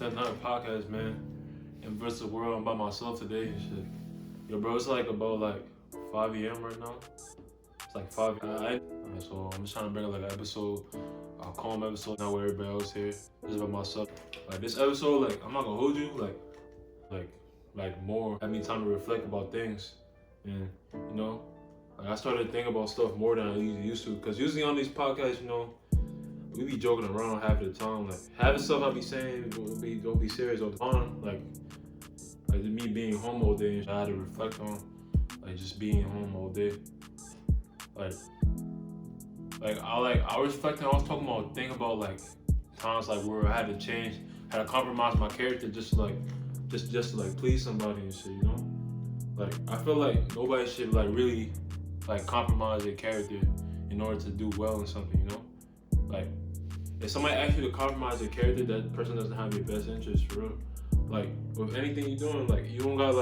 to another podcast, man. In versus the world, I'm by myself today and shit. Yo, bro, it's like about 5 a.m. right now. It's like 5 a.m. So I'm just trying to bring like an episode, a calm episode, not where everybody else here. Just by myself. Like this episode, I'm not gonna hold you, more. Have me time to reflect about things, and I started to think about stuff more than I used to. Cause usually on these podcasts, we be joking around half the time. Half the stuff I be saying don't be serious all the time. Like me being home all day, and I had to reflect on just being home all day. I was reflecting. I was talking about times where I had to change, had to compromise my character just to please somebody and shit. I feel like nobody should really compromise their character in order to do well in something. If somebody asks you to compromise your character, that person doesn't have your best interest, for real. With anything you're doing, you don't got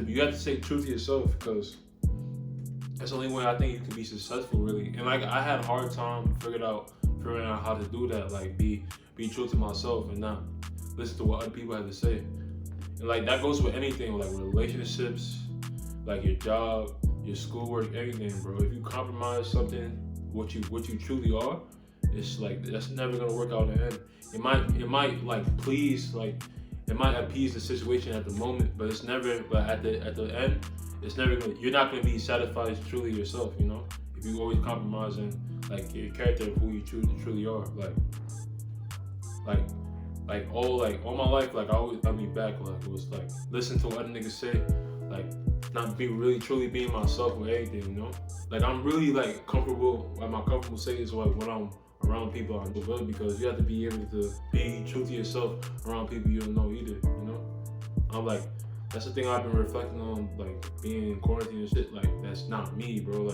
you have to stay true to yourself, because that's the only way I think you can be successful, really. And I had a hard time figuring out how to do that, be true to myself and not listen to what other people have to say. And that goes with anything, with relationships, your job, your schoolwork, everything, bro. If you compromise something, what you truly are, it's that's never gonna work out in the end. It might please, it might appease the situation at the moment, but it's never. But at the end, it's never gonna. You're not gonna be satisfied truly yourself. If you always compromising your character of who you truly are. All my life, I always got me back. It was listen to what other niggas say, not be really truly being myself with anything. I'm really comfortable. My comfortable state is when I'm around people I know well, because you have to be able to be true to yourself around people you don't know either. That's the thing I've been reflecting on, being in quarantine and shit. That's not me, bro.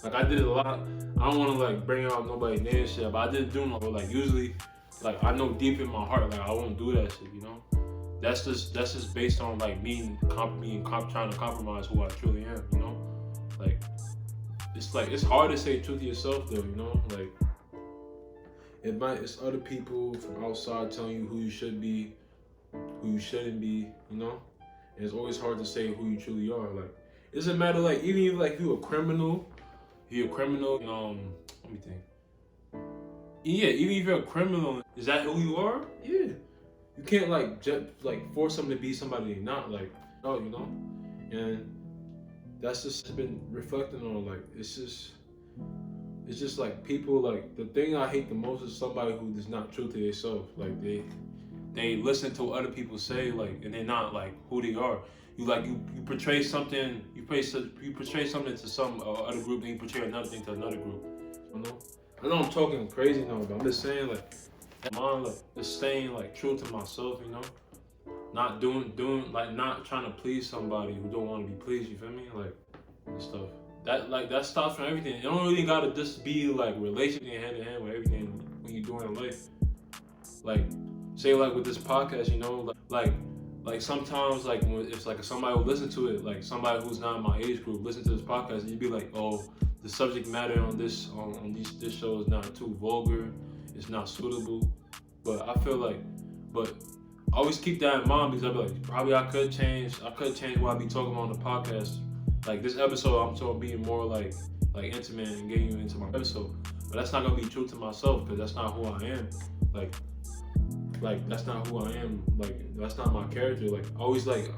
I did it a lot. I don't want to bring out nobody's name and shit, but I did do it. Usually, I know deep in my heart, I won't do that shit. That's just based on me trying to compromise who I truly am. It's hard to say truth to yourself though. It's other people from outside telling you who you should be, who you shouldn't be. And it's always hard to say who you truly are. It doesn't matter. Even if you're a criminal. Let me think. Yeah, even if you're a criminal, is that who you are? Yeah. You can't force them to be somebody they're not. And that's just been reflecting on. It's just people. The thing I hate the most is somebody who is not true to themselves. They listen to what other people say, and they're not who they are. You portray something. You portray something to some other group, and you portray another thing to another group. I know I'm talking crazy now, but I'm just saying just staying true to myself, not not trying to please somebody who don't want to be pleased. You feel me? And stuff. That stops from everything. You don't really gotta just be relationship hand in hand with everything when you're doing in life. Say with this podcast, sometimes when if somebody will listen to it, somebody who's not in my age group listen to this podcast, and you'd be oh, the subject matter on this show is not too vulgar, it's not suitable. But I feel but I always keep that in mind, because I be probably I could change what I be talking about on the podcast. This episode, I'm talking being more intimate and getting you into my episode. But that's not gonna be true to myself, because that's not who I am. That's not who I am. That's not my character.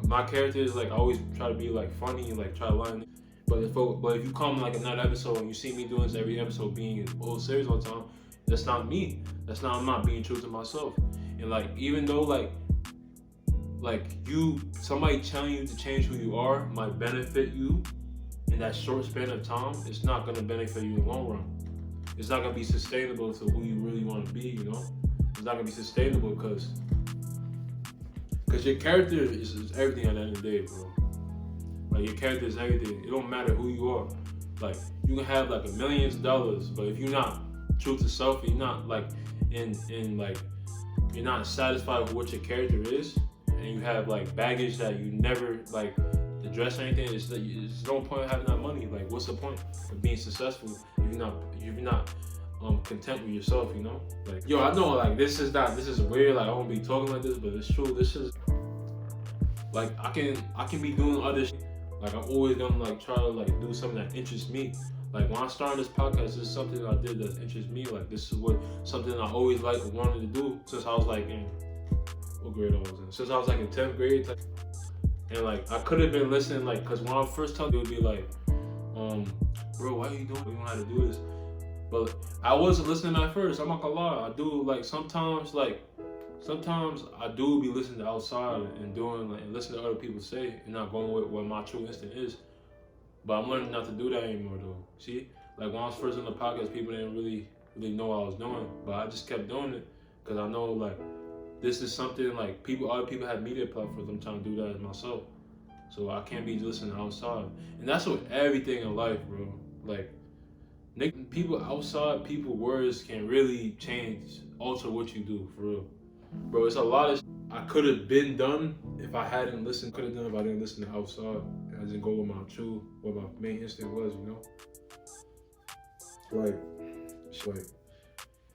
My character is I always try to be funny and try to line. But if you come another episode and you see me doing this every episode, being all serious all the time, that's not me. I'm not being true to myself. And even though somebody telling you to change who you are might benefit you in that short span of time, it's not gonna benefit you in the long run. It's not gonna be sustainable to who you really want to be. It's not gonna be sustainable because your character is everything at the end of the day, bro. Your character is everything. It don't matter who you are. You can have $1 million, but if you're not true to self, you're not you're not satisfied with what your character is, and you have baggage that you never address anything, there's no point in having that money. What's the point of being successful if you're not content with yourself, you know? Like, yo, I know like this is weird, like I won't be talking like this, but it's true. This is like I can be doing other shit. Like I'm always gonna like try to like do something that interests me. Like when I started this podcast, this is something that I did that interests me. Like this is something I always like wanted to do since I was like in what grade I was in. Since I was like in 10th grade. And like I could have been listening, like, cause when I first talked, it would be like, bro, why are you doing? You know how to do this. But I wasn't listening at first. I'm not gonna lie. I do like sometimes I do be listening to outside and doing like and listening to other people say and not going with what my true instinct is. But I'm learning not to do that anymore though. See, like when I was first in the podcast, people didn't really know what I was doing, but I just kept doing it because I know like this is something like other people have media platforms. I'm trying to do that as myself, so I can't be listening outside. And that's with everything in life, bro. Like people outside, words can really alter what you do for real. Bro, it's a lot of I could have been done if I hadn't listened. Could have done if I didn't listen to outside. I didn't go with what my main instinct was, you know. Like,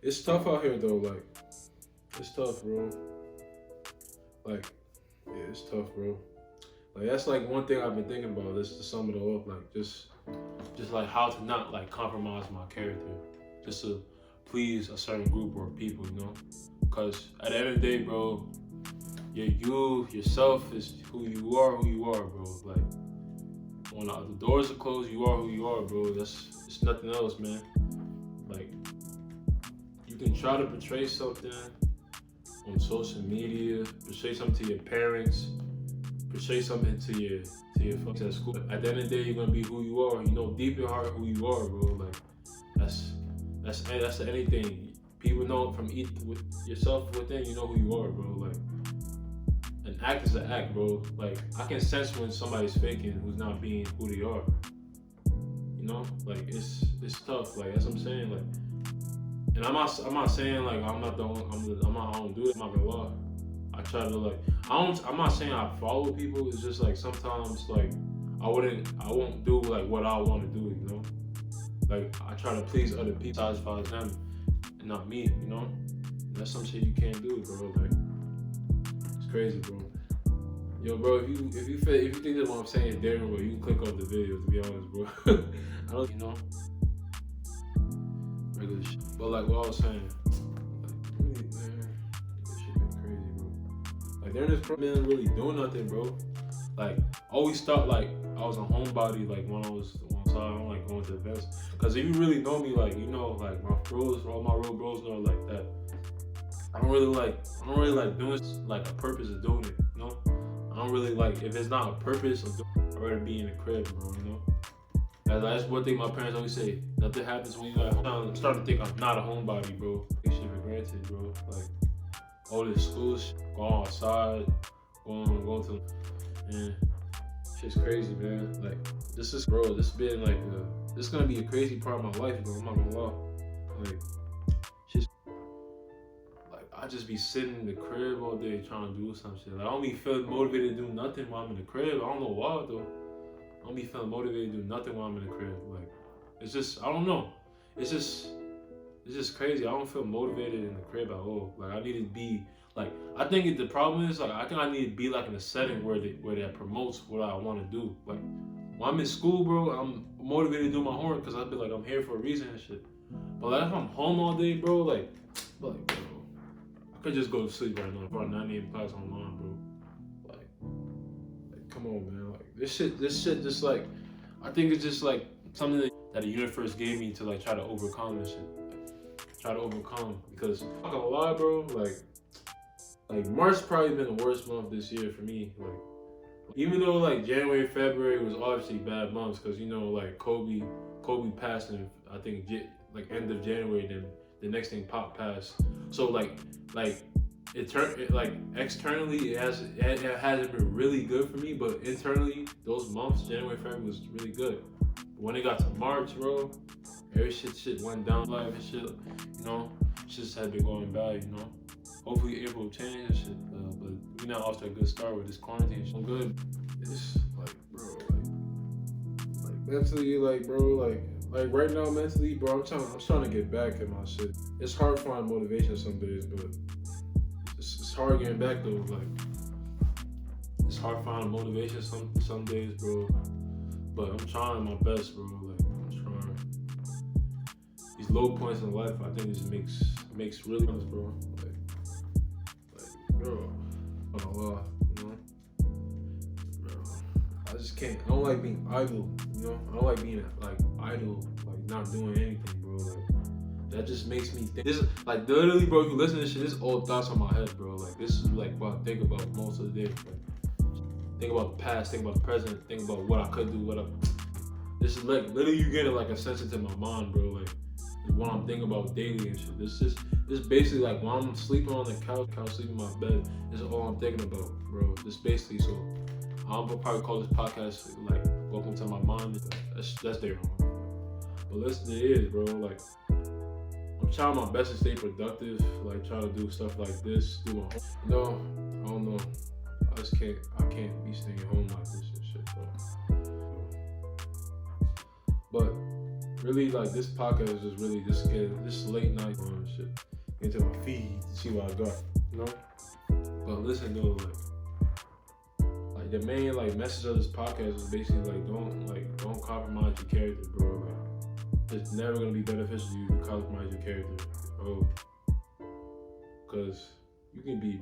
it's tough out here though. Like, it's tough, bro. Like, yeah, it's tough, bro. Like that's like one thing I've been thinking about. Just to sum it all up, like just like how to not like compromise my character, just to please a certain group or people, you know. Cause at the end of the day, bro, yourself is who you are, bro. Like when the doors are closed, you are who you are, bro. It's nothing else, man. Like you can try to portray something on social media, portray something to your parents, portray something to your folks at school. At the end of the day, you're gonna be who you are. You know deep in your heart who you are, bro. Like that's anything. People know from with yourself within, you know who you are, bro. Like, an act is an act, bro. Like, I can sense when somebody's faking, who's not being who they are. You know, like it's tough. Like that's what I'm saying. Like, and I'm not saying like I don't do it. I'm not gonna lie. I try to like I'm not saying I follow people. It's just like sometimes like I won't do like what I want to do. You know, like I try to please other people, satisfy them. And not me, you know? And that's some shit you can't do, bro. Like, it's crazy, bro. Yo, bro, if you think that what I'm saying is daring, bro, you can click off the video, to be honest, bro. I don't, you know? Regular shit. But like what I was saying, like, man, this shit been crazy, bro. Like, during this man really doing nothing, bro. Like, always thought like I was a homebody, like when I was I don't like going to events. Cause if you really know me, like you know, like my bros, all my real bros know like that. I don't really like doing like a purpose of doing it, you know? I don't really like if it's not a purpose of doing it, I'd rather be in the crib, bro, you know? That's one thing my parents always say. Nothing happens when you at home. I'm starting to think I'm not a homebody, bro. Take shit for granted, bro. Like all this school shit, going outside, going to and shit's crazy, man. Like, this is been like, this is gonna be a crazy part of my life, bro. I'm not gonna lie. Like, shit's, like, I just be sitting in the crib all day trying to do some shit. Like, I don't be feeling motivated to do nothing while I'm in the crib. I don't know why, though. I don't be feeling motivated to do nothing while I'm in the crib. Like, it's just, I don't know. It's just crazy. I don't feel motivated in the crib at all. Like, I need to be, like, I think the problem is, like, I think I need to be, like, in a setting where that promotes what I want to do. Like, when I'm in school, bro, I'm motivated to do my homework because I be like, I'm here for a reason and shit. But, like, if I'm home all day, bro, like, bro, I could just go to sleep right now for a 9 a.m. class online, bro. Like, come on, man. Like, this shit just, like, I think it's just, like, something that the universe gave me to, like, try to overcome this shit. Because, I'm not gonna lie, bro, like March probably been the worst month this year for me. Like, even though like January, February was obviously bad months because you know like Kobe passed in I think like end of January. Then the next thing Pop passed. So like externally it hasn't been really good for me, but internally those months January, February was really good. But when it got to March, bro, every shit went down live and shit. You know, shit had been going bad. You know. Hopefully April will change and shit, but we're not off to a good start with this quarantine shit. I'm good. It's like, bro, like mentally, like, bro, like, Like right now, mentally, bro, I'm trying to get back in my shit. It's hard finding motivation some days, but it's hard getting back though. Like it's hard finding motivation some days, bro. But I'm trying my best, bro. Like I'm trying. These low points in life, I think this makes really sense, bro. Like, bro, I don't know, you know, bro. I just can't. I don't like being idle, you know. I don't like being like idle, like not doing anything, bro. Like that just makes me think. This is like literally, bro. If you listen to this shit, this is all thoughts on my head, bro. Like this is like what I think about most of the day. Like, think about the past, think about the present, think about what I could do, what I. This is like literally you getting like a sense into my mind, bro. Like what I'm thinking about daily and shit. This basically like when I'm sleeping on the couch sleeping in my bed. This is all I'm thinking about, bro. This basically so. I'm gonna probably call this podcast like "Welcome to My Mind." That's their home. But listen, it is, bro. Like I'm trying my best to stay productive. Like trying to do stuff like this. Do my home. No, I don't know. I can't be staying home like this and shit, bro. But really, like this podcast is just really just getting this late night on and shit into my feed to see what I got, you know. But listen though, like the main like message of this podcast is basically like don't compromise your character, bro. Like it's never gonna be beneficial to you to compromise your character, bro. Cause you can be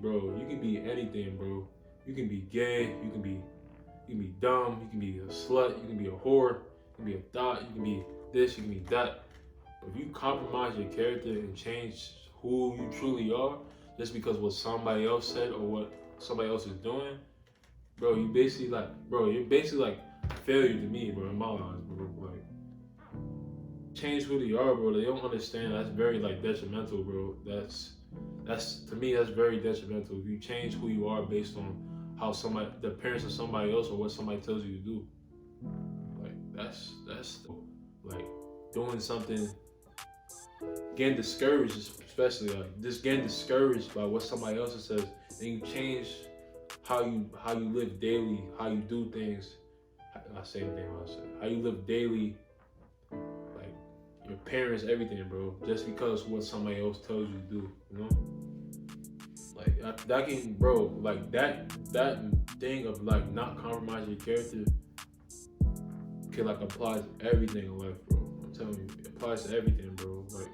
anything, bro. You can be gay, you can be dumb, you can be a slut, you can be a whore, you can be a thought, you can be this, you can be that. But if you compromise your character and change who you truly are just because what somebody else said or what somebody else is doing, bro, you're basically like a failure to me, bro, in my eyes, bro. Like change who they are, bro. They don't understand. That's very like detrimental, bro. That's to me that's very detrimental. If you change who you are based on how the appearance of somebody else or what somebody tells you to do, like that's like doing something, getting discouraged, especially like just getting discouraged by what somebody else says, and you change how you live daily, how you do things. I say the thing I said. How you live daily, like your parents, everything, bro. Just because what somebody else tells you to do, you know. Like that can, bro. Like that thing of like not compromising your character can like apply to everything in life, bro. I'm telling you, it applies to everything, bro. Like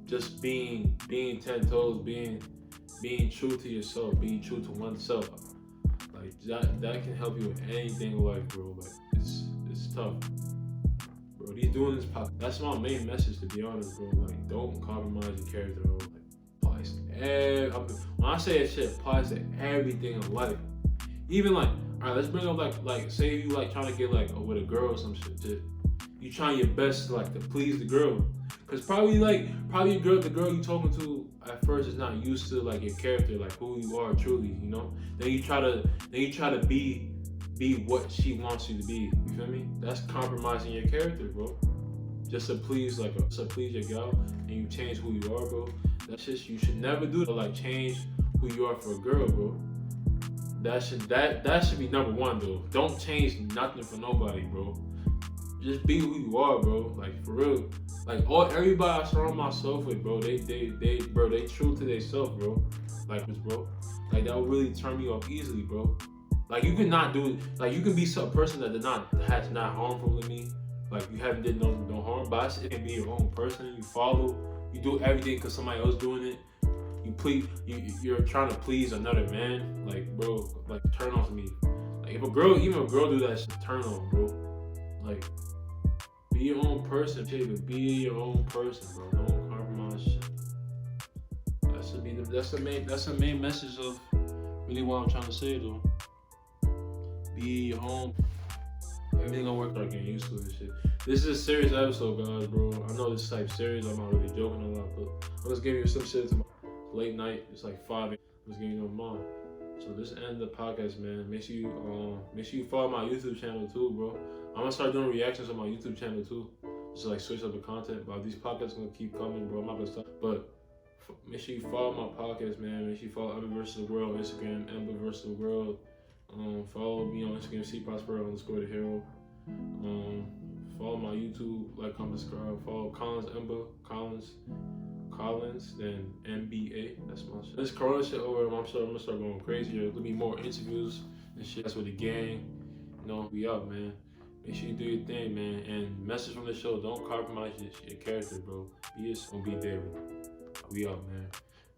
just being 10 toes, being true to yourself, being true to oneself. Like that can help you with anything in life, bro. Like it's tough, bro. He's doing this podcast. That's my main message, to be honest, bro. Like don't compromise your character, bro. Like applies to when I say that shit, applies to everything in life. Even like, all right, let's bring up like say you like trying to get like with a girl or some shit. You trying your best to please the girl, cause probably the girl you talking to at first is not used to like your character, like who you are truly, you know. Then you try to be what she wants you to be. You feel me? That's compromising your character, bro. Just to please your gal, and you change who you are, bro. That's just you should never do that. Like change who you are for a girl, bro. That should be number one, though. Don't change nothing for nobody, bro. Just be who you are, bro. Like for real. Like everybody I surround myself with, bro. They true to themselves, bro. Like bro. Like that will really turn me off easily, bro. Like you can not do it. Like you can be some person that has not harmful to me. Like you haven't did no harm, but it can be your own person. You follow. You do everything because somebody else doing it. You're trying to please another man, like bro, like turn off me. Like even a girl do that shit, turn on, bro. Like be your own person, but be your own person, bro. Don't compromise shit. That's the main message of really what I'm trying to say though. Be your own. Everything gonna work out, getting used to this shit. This is a serious episode, guys, bro. I know this type serious. I'm not really joking a lot, but I'm just giving you some shit to my late night. It's like 5 a.m. I'm just giving you a mom. So this end the podcast, man. Make sure you follow my YouTube channel too, bro. I'm gonna start doing reactions on my YouTube channel too. Just like switch up the content. But these podcasts gonna keep coming, bro. I'm not gonna stop. But make sure you follow my podcast, man. Make sure you follow MBA versus the World on Instagram, MBA versus the World. Follow me on Instagram, cprosper_the hero. Follow my YouTube, like, comment, subscribe. Follow Collins, then MBA. That's my shit. This Corona shit over, I'm gonna start going crazy. There'll be more interviews and shit. That's with the gang. You know, we out, man. Make sure you do your thing, man. And message from the show: don't compromise your character, bro. Be yourself, be there. We out, man.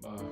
Bye.